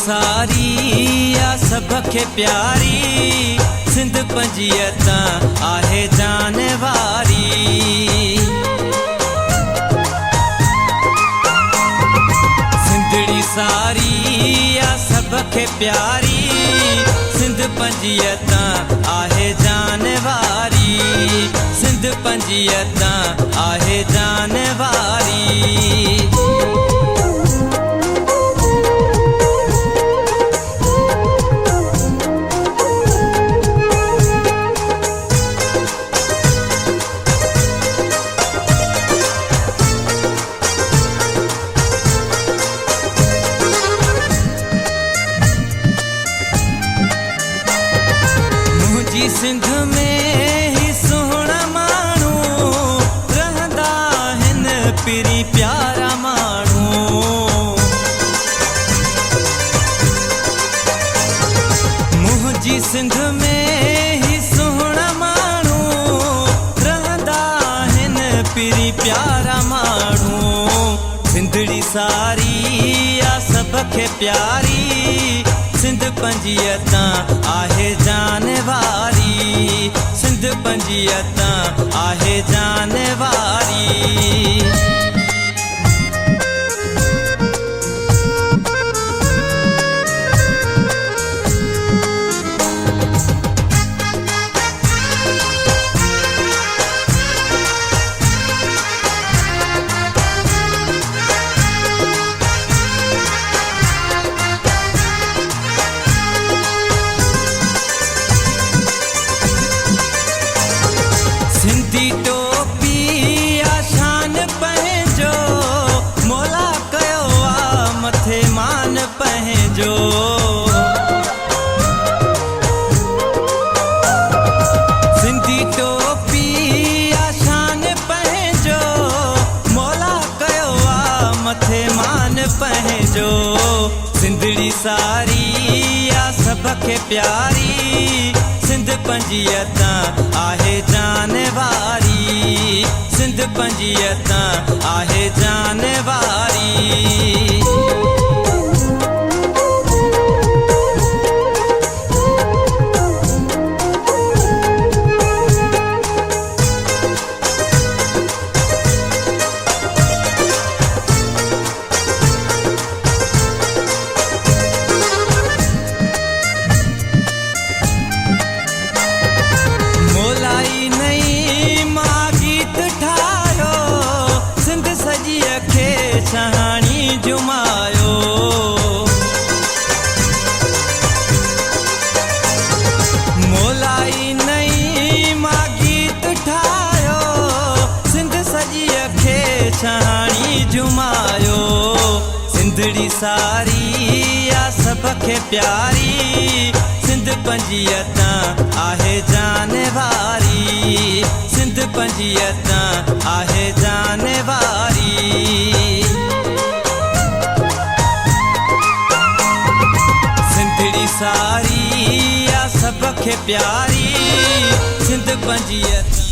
सारी आ सबखे प्यारी, सिंध पंजियत आहे जानवारी। सिंधड़ी सारी आ सबखे प्यारी, सिंध पंजियत आहे जानवारी। सिंध पंजियत आहे जानवारी। सिंध में ही सुहणा माण्हू रहंदा हिन, पिरी प्यारा माण्हू। मुंहिंजी सिंध में ही सुहणा माण्हू रहंदा हिन, पिरी प्यारा माण्हू। सिंधड़ी सारी आ सबखे प्यारी, सिंध पंजियत आहे जानवारी। सिंध पंजियत आहे जानवारी। सिंधी टोपी आशान पंहिंजो, मोला कयो आ मथे मान पंहिंजो। सिंधी टोपी आशान पंहिंजो, मोला कयो आ मथे मान पंहिंजो। सिंधड़ी सारी आ सबखे प्यारी, सिंध पंजियत आहे जानवारी। सिंध पंजियत आहे जानवारी। मोलाई नहीं मां गीत ठायो, सिंध सजी खे छहाणी जुमायो। मोलाई नहीं मां गीत ठायो, सिंध सजी खे छहाणी जुमायो। सिंधड़ी सारी आ सबखे प्यारी, सिंध पंजियत आहे जानवारी। सिंध पंजियत आहे जानवारी। सिंधड़ी सारी आ सबखे प्यारी, सिंध पंजियत